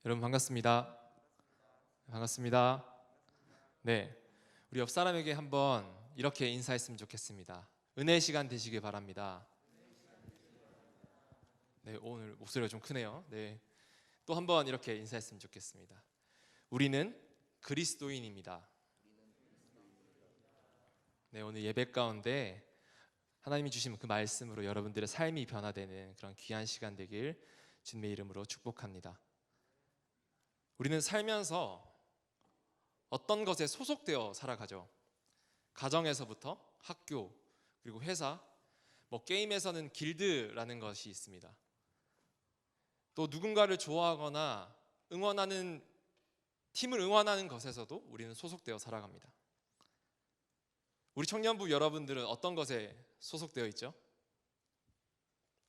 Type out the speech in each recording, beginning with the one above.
여러분 반갑습니다. 반갑습니다. 네, 우리 옆 사람에게 한번 이렇게 인사했으면 좋겠습니다. 은혜의 시간 되시길 바랍니다. 네, 오늘 목소리가 좀 크네요. 네, 또 한번 이렇게 인사했으면 좋겠습니다. 우리는 그리스도인입니다. 네, 오늘 예배 가운데 하나님이 주신 그 말씀으로 여러분들의 삶이 변화되는 그런 귀한 시간 되길 주님의 이름으로 축복합니다. 우리는 살면서 어떤 것에 소속되어 살아가죠. 가정에서부터 학교, 그리고 회사, 게임에서는 길드라는 것이 있습니다. 또 누군가를 좋아하거나 팀을 응원하는 것에서도 우리는 소속되어 살아갑니다. 우리 청년부 여러분들은 어떤 것에 소속되어 있죠?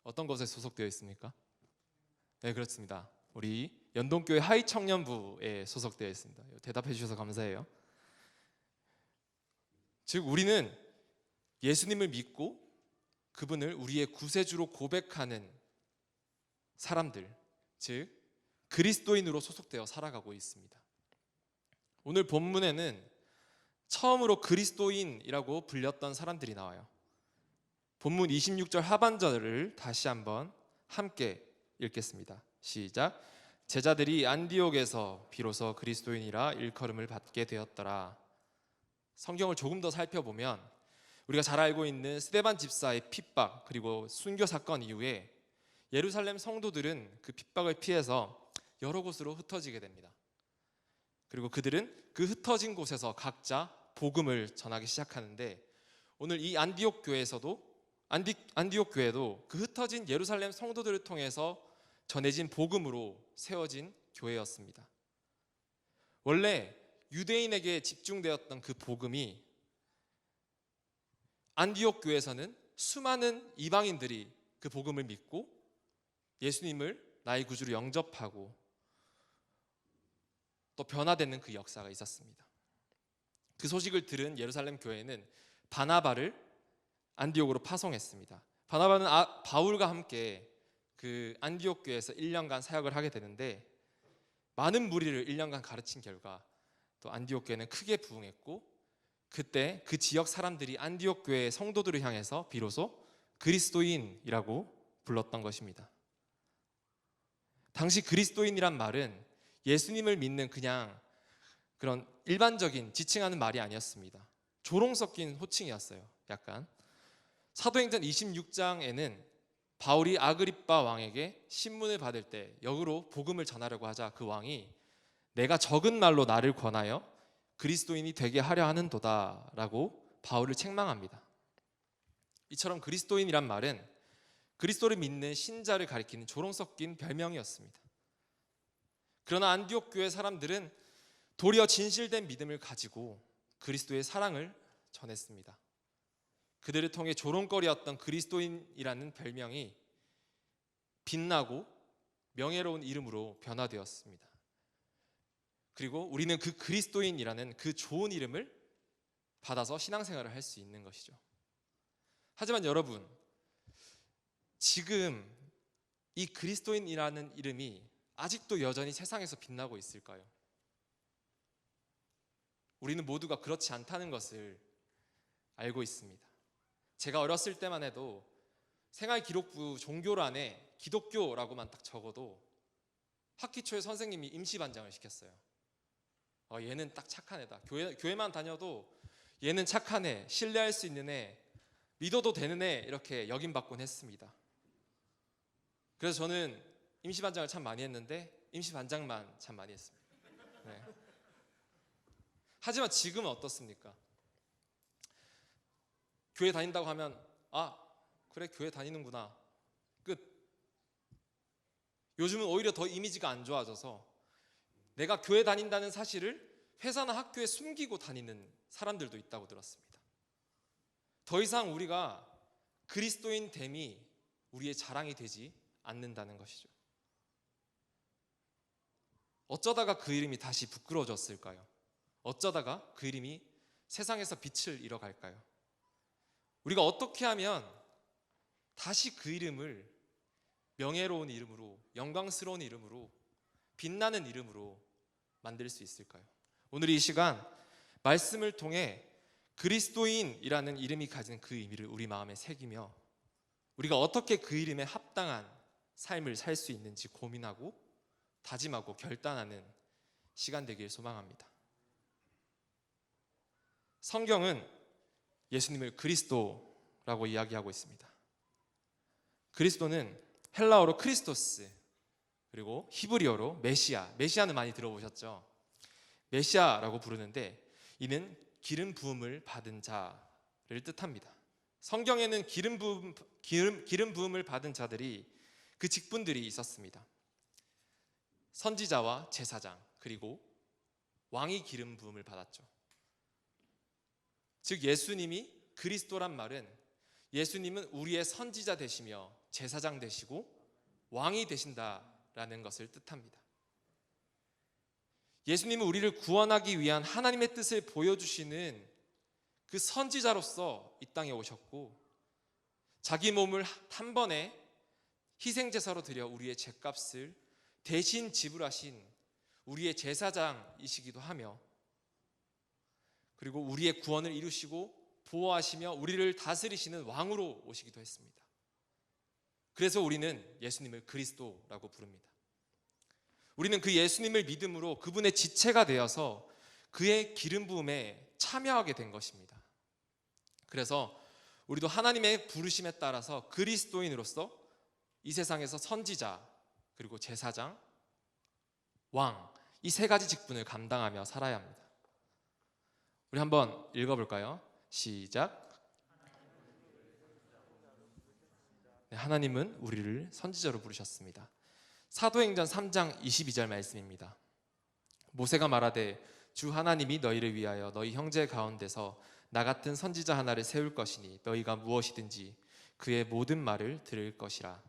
어떤 것에 소속되어 있습니까? 네, 그렇습니다. 우리 연동교회 하이청년부에 소속되어 있습니다. 대답해 주셔서 감사해요. 즉 우리는 예수님을 믿고 그분을 우리의 구세주로 고백하는 사람들, 즉 그리스도인으로 소속되어 살아가고 있습니다. 오늘 본문에는 처음으로 그리스도인이라고 불렸던 사람들이 나와요. 본문 26절 하반절을 다시 한번 함께 읽겠습니다. 시작. 제자들이 안디옥에서 비로소 그리스도인이라 일컬음을 받게 되었더라. 성경을 조금 더 살펴보면 우리가 잘 알고 있는 스데반 집사의 핍박 그리고 순교 사건 이후에 예루살렘 성도들은 그 핍박을 피해서 여러 곳으로 흩어지게 됩니다. 그리고 그들은 그 흩어진 곳에서 각자 복음을 전하기 시작하는데 오늘 이 안디옥 교회에도 그 흩어진 예루살렘 성도들을 통해서 전해진 복음으로 세워진 교회였습니다. 원래 유대인에게 집중되었던 그 복음이 안디옥 교회에서는 수많은 이방인들이 그 복음을 믿고 예수님을 나의 구주로 영접하고 또 변화되는 그 역사가 있었습니다. 그 소식을 들은 예루살렘 교회는 바나바를 안디옥으로 파송했습니다. 바나바는 바울과 함께 그 안디옥 교회에서 1년간 사역을 하게 되는데 많은 무리를 1년간 가르친 결과 또 안디옥 교회는 크게 부흥했고 그때 그 지역 사람들이 안디옥 교회의 성도들을 향해서 비로소 그리스도인이라고 불렀던 것입니다. 당시 그리스도인이란 말은 예수님을 믿는 그냥 그런 일반적인 지칭하는 말이 아니었습니다. 조롱 섞인 호칭이었어요. 약간 사도행전 26장에는 바울이 아그리빠 왕에게 신문을 받을 때 역으로 복음을 전하려고 하자 그 왕이 내가 적은 말로 나를 권하여 그리스도인이 되게 하려 하는도다 라고 바울을 책망합니다. 이처럼 그리스도인이란 말은 그리스도를 믿는 신자를 가리키는 조롱 섞인 별명이었습니다. 그러나 안디옥 교회 사람들은 도리어 진실된 믿음을 가지고 그리스도의 사랑을 전했습니다. 그들을 통해 조롱거리였던 그리스도인이라는 별명이 빛나고 명예로운 이름으로 변화되었습니다. 그리고 우리는 그 그리스도인이라는 그 좋은 이름을 받아서 신앙생활을 할 수 있는 것이죠. 하지만 여러분, 지금 이 그리스도인이라는 이름이 아직도 여전히 세상에서 빛나고 있을까요? 우리는 모두가 그렇지 않다는 것을 알고 있습니다. 제가 어렸을 때만 해도 생활기록부 종교란에 기독교라고만 딱 적어도 학기 초에 선생님이 임시반장을 시켰어요. 얘는 딱 착한 애다. 교회만 다녀도 얘는 착한 애, 신뢰할 수 있는 애, 믿어도 되는 애 이렇게 역임받곤 했습니다. 그래서 저는 임시반장을 참 많이 했는데 임시반장만 참 많이 했습니다. 네. 하지만 지금은 어떻습니까? 교회 다닌다고 하면 그래 교회 다니는구나 끝. 요즘은 오히려 더 이미지가 안 좋아져서 내가 교회 다닌다는 사실을 회사나 학교에 숨기고 다니는 사람들도 있다고 들었습니다. 더 이상 우리가 그리스도인 됨이 우리의 자랑이 되지 않는다는 것이죠. 어쩌다가 그 이름이 다시 부끄러워졌을까요? 어쩌다가 그 이름이 세상에서 빛을 잃어갈까요? 우리가 어떻게 하면 다시 그 이름을 명예로운 이름으로, 영광스러운 이름으로 빛나는 이름으로 만들 수 있을까요? 오늘 이 시간 말씀을 통해 그리스도인이라는 이름이 가진 그 의미를 우리 마음에 새기며 우리가 어떻게 그 이름에 합당한 삶을 살 수 있는지 고민하고 다짐하고 결단하는 시간 되길 소망합니다. 성경은 예수님을 그리스도라고 이야기하고 있습니다. 그리스도는 헬라어로 크리스토스, 그리고 히브리어로 메시아, 메시아는 많이 들어보셨죠? 메시아라고 부르는데 이는 기름 부음을 받은 자를 뜻합니다. 성경에는 기름 부음을 받은 자들이 그 직분들이 있었습니다. 선지자와 제사장, 그리고 왕이 기름 부음을 받았죠. 즉 예수님이 그리스도란 말은 예수님은 우리의 선지자 되시며 제사장 되시고 왕이 되신다라는 것을 뜻합니다. 예수님은 우리를 구원하기 위한 하나님의 뜻을 보여주시는 그 선지자로서 이 땅에 오셨고 자기 몸을 한 번에 희생제사로 드려 우리의 죄값을 대신 지불하신 우리의 제사장이시기도 하며 그리고 우리의 구원을 이루시고 보호하시며 우리를 다스리시는 왕으로 오시기도 했습니다. 그래서 우리는 예수님을 그리스도라고 부릅니다. 우리는 그 예수님을 믿음으로 그분의 지체가 되어서 그의 기름 부음에 참여하게 된 것입니다. 그래서 우리도 하나님의 부르심에 따라서 그리스도인으로서 이 세상에서 선지자, 그리고 제사장, 왕, 이 세 가지 직분을 감당하며 살아야 합니다. 우리 한번 읽어볼까요? 시작. 네, 하나님은 우리를 선지자로 부르셨습니다. 사도행전 3장 22절 말씀입니다. 모세가 말하되 주 하나님이 너희를 위하여 너희 형제 가운데서 나 같은 선지자 하나를 세울 것이니 너희가 무엇이든지 그의 모든 말을 들을 것이라.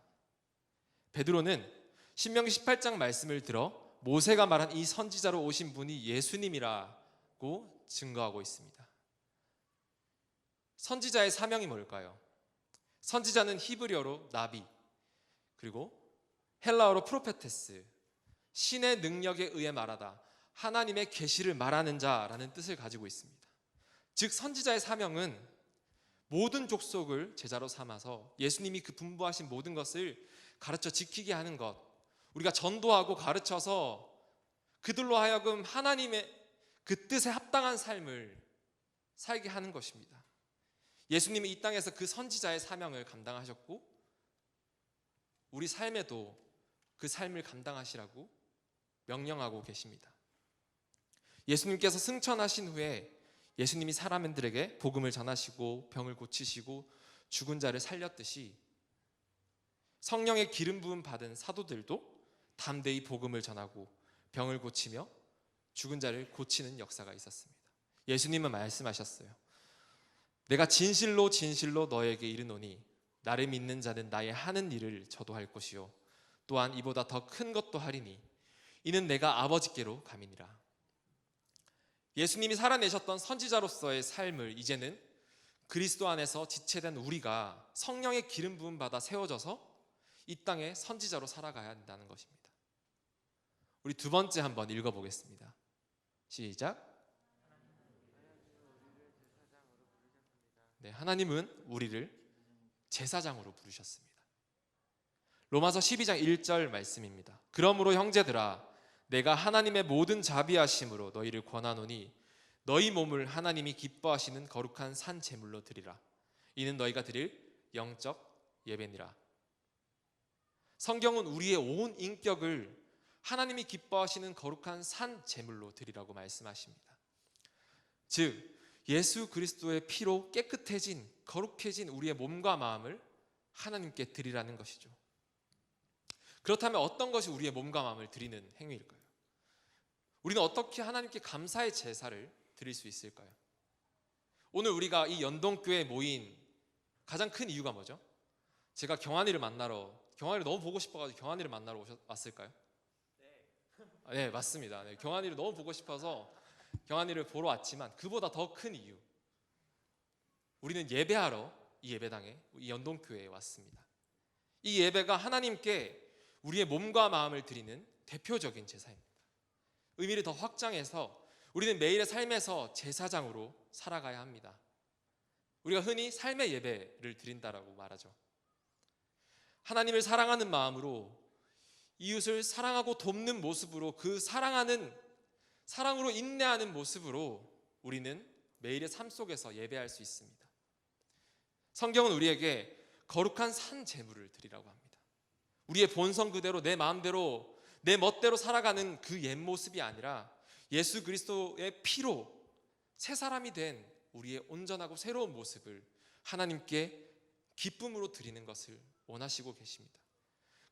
베드로는 신명기 18장 말씀을 들어 모세가 말한 이 선지자로 오신 분이 예수님이라고 증거하고 있습니다. 선지자의 사명이 뭘까요? 선지자는 히브리어로 나비, 그리고 헬라어로 프로페테스, 신의 능력에 의해 말하다, 하나님의 계시를 말하는 자라는 뜻을 가지고 있습니다. 즉 선지자의 사명은 모든 족속을 제자로 삼아서 예수님이 그 분부하신 모든 것을 가르쳐 지키게 하는 것, 우리가 전도하고 가르쳐서 그들로 하여금 하나님의 그 뜻에 합당한 삶을 살게 하는 것입니다. 예수님이 이 땅에서 그 선지자의 사명을 감당하셨고 우리 삶에도 그 삶을 감당하시라고 명령하고 계십니다. 예수님께서 승천하신 후에 예수님이 사람들에게 복음을 전하시고 병을 고치시고 죽은 자를 살렸듯이 성령의 기름 부음 받은 사도들도 담대히 복음을 전하고 병을 고치며 죽은 자를 고치는 역사가 있었습니다. 예수님은 말씀하셨어요. 내가 진실로 진실로 너에게 이르노니 나를 믿는 자는 나의 하는 일을 저도 할 것이요 또한 이보다 더 큰 것도 하리니 이는 내가 아버지께로 감이니라. 예수님이 살아내셨던 선지자로서의 삶을 이제는 그리스도 안에서 지체된 우리가 성령의 기름 부음 받아 세워져서 이 땅에 선지자로 살아가야 한다는 것입니다. 우리 두 번째 한번 읽어보겠습니다. 시작. 네, 하나님은 우리를 제사장으로 부르셨습니다. 로마서 12장 1절 말씀입니다. 그러므로 형제들아 내가 하나님의 모든 자비하심으로 너희를 권하노니 너희 몸을 하나님이 기뻐하시는 거룩한 산 제물로 드리라. 이는 너희가 드릴 영적 예배니라. 성경은 우리의 온 인격을 하나님이 기뻐하시는 거룩한 산 제물로 드리라고 말씀하십니다. 즉 예수 그리스도의 피로 깨끗해진 거룩해진 우리의 몸과 마음을 하나님께 드리라는 것이죠. 그렇다면 어떤 것이 우리의 몸과 마음을 드리는 행위일까요? 우리는 어떻게 하나님께 감사의 제사를 드릴 수 있을까요? 오늘 우리가 이 연동교회에 모인 가장 큰 이유가 뭐죠? 제가 경환이를 너무 보고 싶어가지고 경환이를 만나러 왔을까요? 네, 맞습니다. 네, 경환이를 너무 보고 싶어서 경환이를 보러 왔지만 그보다 더 큰 이유, 우리는 예배하러 이 예배당에 이 연동교회에 왔습니다. 이 예배가 하나님께 우리의 몸과 마음을 드리는 대표적인 제사입니다. 의미를 더 확장해서 우리는 매일의 삶에서 제사장으로 살아가야 합니다. 우리가 흔히 삶의 예배를 드린다라고 말하죠. 하나님을 사랑하는 마음으로 이웃을 사랑하고 돕는 모습으로, 그 사랑으로 인내하는 모습으로 우리는 매일의 삶 속에서 예배할 수 있습니다. 성경은 우리에게 거룩한 산 제물을 드리라고 합니다. 우리의 본성 그대로 내 마음대로 내 멋대로 살아가는 그 옛 모습이 아니라 예수 그리스도의 피로 새 사람이 된 우리의 온전하고 새로운 모습을 하나님께 기쁨으로 드리는 것을 원하시고 계십니다.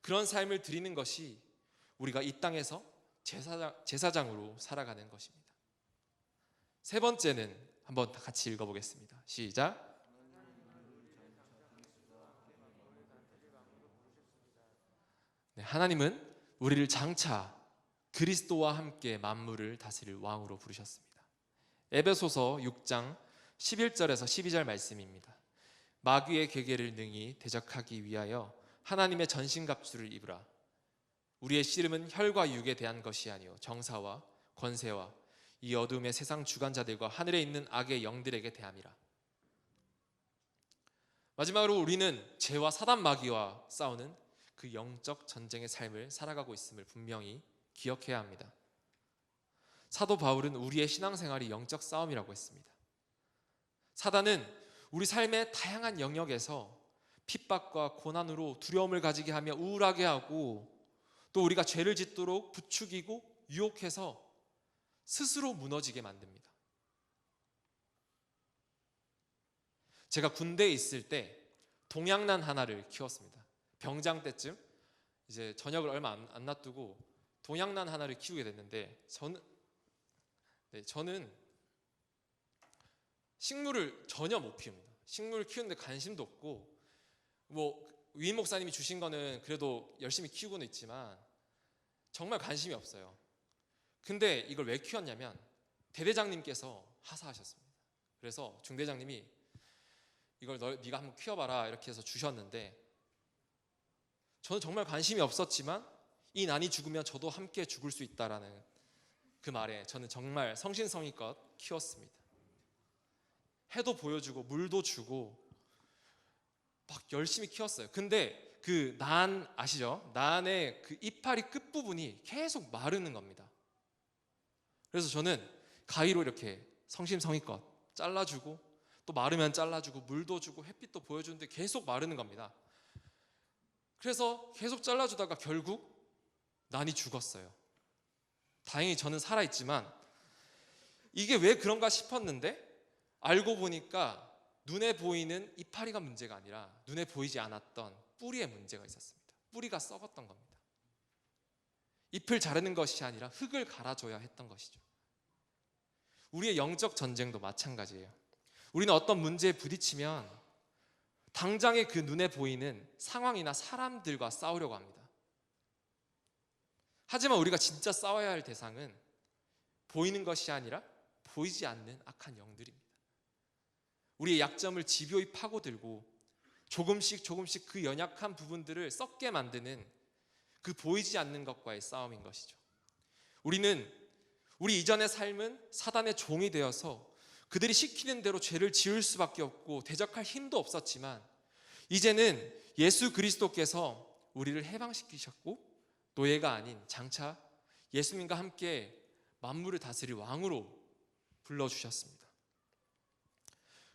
그런 삶을 드리는 것이 우리가 이 땅에서 제사장으로 살아가는 것입니다. 세 번째는 한번 다 같이 읽어보겠습니다. 시작. 네, 하나님은 우리를 장차 그리스도와 함께 만물을 다스릴 왕으로 부르셨습니다. 에베소서 6장 11절에서 12절 말씀입니다. 마귀의 계계를 능히 대적하기 위하여 하나님의 전신갑주를 입으라. 우리의 씨름은 혈과 육에 대한 것이 아니요 정사와 권세와 이 어둠의 세상 주관자들과 하늘에 있는 악의 영들에게 대함이라. 마지막으로 우리는 죄와 사단 마귀와 싸우는 그 영적 전쟁의 삶을 살아가고 있음을 분명히 기억해야 합니다. 사도 바울은 우리의 신앙생활이 영적 싸움이라고 했습니다. 사단은 우리 삶의 다양한 영역에서 핍박과 고난으로 두려움을 가지게 하며 우울하게 하고, 또 우리가 죄를 짓도록 부추기고 유혹해서 스스로 무너지게 만듭니다. 제가 군대에 있을 때 동양난 하나를 키웠습니다. 병장 때쯤 이제 저녁을 얼마 안 놔두고 동양난 하나를 키우게 됐는데, 저는 식물을 전혀 못 키웁니다. 식물을 키우는데 관심도 없고, 위임 목사님이 주신 거는 그래도 열심히 키우고는 있지만 정말 관심이 없어요. 근데 이걸 왜 키웠냐면 대대장님께서 하사하셨습니다. 그래서 중대장님이 이걸 네가 한번 키워봐라 이렇게 해서 주셨는데, 저는 정말 관심이 없었지만 이 난이 죽으면 저도 함께 죽을 수 있다라는 그 말에 저는 정말 성신성의껏 키웠습니다. 해도 보여주고 물도 주고 막 열심히 키웠어요. 근데 그 난 아시죠? 난의 그 이파리 끝부분이 계속 마르는 겁니다. 그래서 저는 가위로 이렇게 성심성의껏 잘라주고, 또 마르면 잘라주고 물도 주고 햇빛도 보여주는데 계속 마르는 겁니다. 그래서 계속 잘라주다가 결국 난이 죽었어요. 다행히 저는 살아있지만, 이게 왜 그런가 싶었는데 알고 보니까 눈에 보이는 이파리가 문제가 아니라 눈에 보이지 않았던 뿌리에 문제가 있었습니다. 뿌리가 썩었던 겁니다. 잎을 자르는 것이 아니라 흙을 갈아줘야 했던 것이죠. 우리의 영적 전쟁도 마찬가지예요. 우리는 어떤 문제에 부딪히면 당장의 그 눈에 보이는 상황이나 사람들과 싸우려고 합니다. 하지만 우리가 진짜 싸워야 할 대상은 보이는 것이 아니라 보이지 않는 악한 영들입니다. 우리의 약점을 집요히 파고들고 조금씩 그 연약한 부분들을 썩게 만드는 그 보이지 않는 것과의 싸움인 것이죠. 우리 이전의 삶은 사단의 종이 되어서 그들이 시키는 대로 죄를 지을 수밖에 없고 대적할 힘도 없었지만, 이제는 예수 그리스도께서 우리를 해방시키셨고 노예가 아닌 장차 예수님과 함께 만물을 다스릴 왕으로 불러주셨습니다.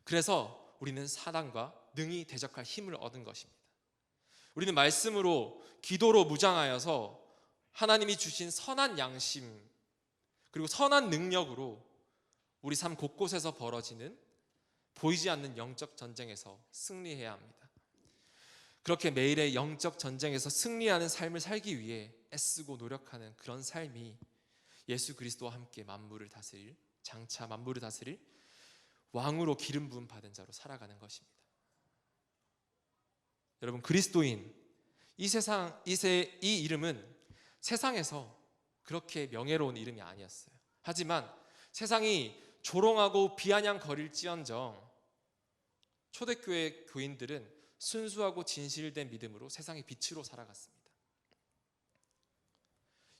그래서 우리는 사단과 능히 대적할 힘을 얻은 것입니다. 우리는 말씀으로, 기도로 무장하여서 하나님이 주신 선한 양심 그리고 선한 능력으로 우리 삶 곳곳에서 벌어지는 보이지 않는 영적 전쟁에서 승리해야 합니다. 그렇게 매일의 영적 전쟁에서 승리하는 삶을 살기 위해 애쓰고 노력하는 그런 삶이 예수 그리스도와 함께 만물을 다스릴, 장차 만물을 다스릴 왕으로 기름 부음 받은 자로 살아가는 것입니다. 여러분, 그리스도인 이 이름은 세상에서 그렇게 명예로운 이름이 아니었어요. 하지만 세상이 조롱하고 비아냥거릴지언정 초대교회 교인들은 순수하고 진실된 믿음으로 세상의 빛으로 살아갔습니다.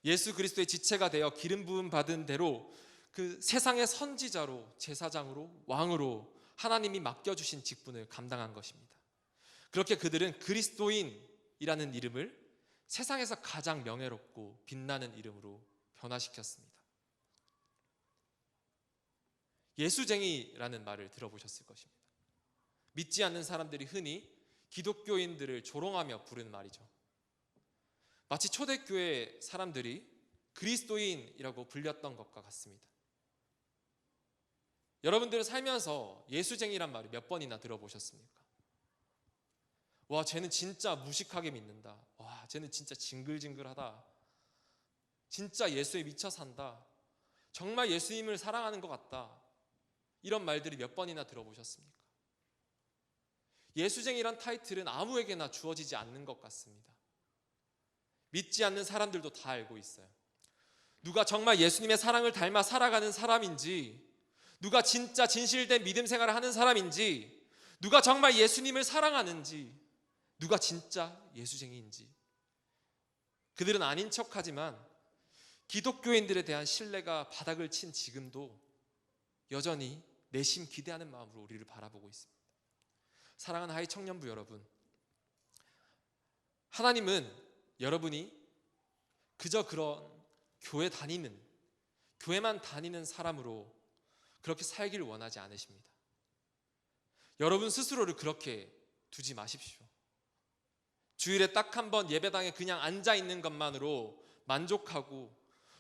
예수 그리스도의 지체가 되어 기름 부음 받은 대로 그 세상의 선지자로, 제사장으로, 왕으로 하나님이 맡겨주신 직분을 감당한 것입니다. 그렇게 그들은 그리스도인이라는 이름을 세상에서 가장 명예롭고 빛나는 이름으로 변화시켰습니다. 예수쟁이라는 말을 들어보셨을 것입니다. 믿지 않는 사람들이 흔히 기독교인들을 조롱하며 부르는 말이죠. 마치 초대교회 사람들이 그리스도인이라고 불렸던 것과 같습니다. 여러분들은 살면서 예수쟁이란 말을 몇 번이나 들어보셨습니까? 와, 쟤는 진짜 무식하게 믿는다. 와, 쟤는 진짜 징글징글하다. 진짜 예수에 미쳐 산다. 정말 예수님을 사랑하는 것 같다. 이런 말들이 몇 번이나 들어보셨습니까? 예수쟁이란 타이틀은 아무에게나 주어지지 않는 것 같습니다. 믿지 않는 사람들도 다 알고 있어요. 누가 정말 예수님의 사랑을 닮아 살아가는 사람인지, 누가 진짜 진실된 믿음 생활을 하는 사람인지, 누가 정말 예수님을 사랑하는지, 누가 진짜 예수쟁이인지. 그들은 아닌 척하지만 기독교인들에 대한 신뢰가 바닥을 친 지금도 여전히 내심 기대하는 마음으로 우리를 바라보고 있습니다. 사랑하는 하이 청년부 여러분, 하나님은 여러분이 그저 그런 교회만 다니는 사람으로 그렇게 살기를 원하지 않으십니다. 여러분 스스로를 그렇게 두지 마십시오. 주일에 딱 한 번 예배당에 그냥 앉아 있는 것만으로 만족하고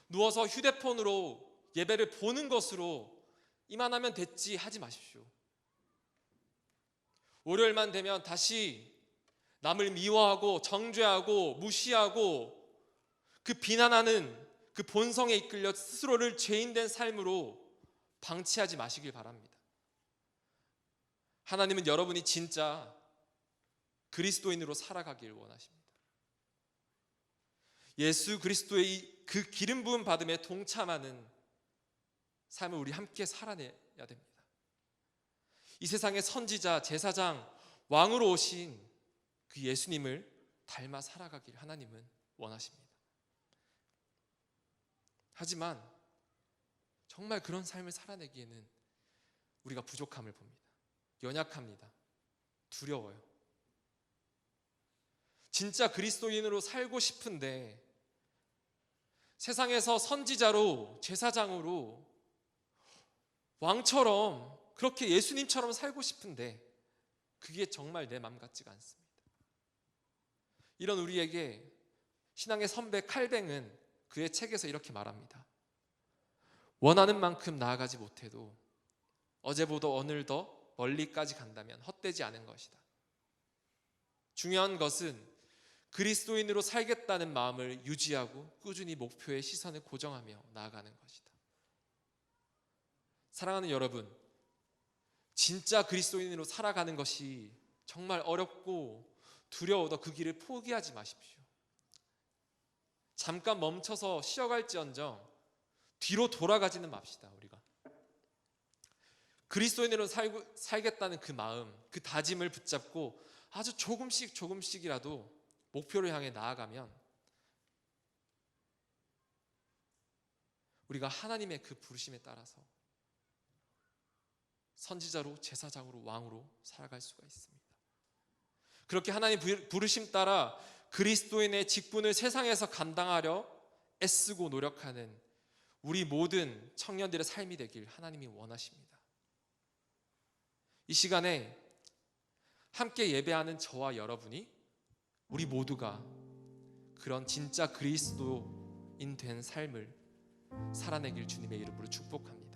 누워서 휴대폰으로 예배를 보는 것으로 이만하면 됐지 하지 마십시오. 월요일만 되면 다시 남을 미워하고 정죄하고 무시하고 그 비난하는 그 본성에 이끌려 스스로를 죄인된 삶으로 방치하지 마시길 바랍니다. 하나님은 여러분이 진짜 그리스도인으로 살아가길 원하십니다. 예수 그리스도의 그 기름 부음 받음에 동참하는 삶을 우리 함께 살아내야 됩니다. 이 세상의 선지자, 제사장, 왕으로 오신 그 예수님을 닮아 살아가길 하나님은 원하십니다. 하지만 정말 그런 삶을 살아내기에는 우리가 부족함을 봅니다. 연약합니다. 두려워요. 진짜 그리스도인으로 살고 싶은데 세상에서 선지자로, 제사장으로, 왕처럼 그렇게 예수님처럼 살고 싶은데 그게 정말 내 맘 같지가 않습니다. 이런 우리에게 신앙의 선배 칼뱅은 그의 책에서 이렇게 말합니다. 원하는 만큼 나아가지 못해도 어제보다 오늘 더 멀리까지 간다면 헛되지 않은 것이다. 중요한 것은 그리스도인으로 살겠다는 마음을 유지하고 꾸준히 목표의 시선을 고정하며 나아가는 것이다. 사랑하는 여러분, 진짜 그리스도인으로 살아가는 것이 정말 어렵고 두려워도 그 길을 포기하지 마십시오. 잠깐 멈춰서 쉬어갈지언정 뒤로 돌아가지는 맙시다. 우리가 그리스도인으로 살겠다는 그 마음, 그 다짐을 붙잡고 아주 조금씩이라도 목표를 향해 나아가면 우리가 하나님의 그 부르심에 따라서 선지자로, 제사장으로, 왕으로 살아갈 수가 있습니다. 그렇게 하나님 부르심 따라 그리스도인의 직분을 세상에서 감당하려 애쓰고 노력하는 우리 모든 청년들의 삶이 되길 하나님이 원하십니다. 이 시간에 함께 예배하는 저와 여러분이 우리 모두가 그런 진짜 그리스도인 된 삶을 살아내길 주님의 이름으로 축복합니다.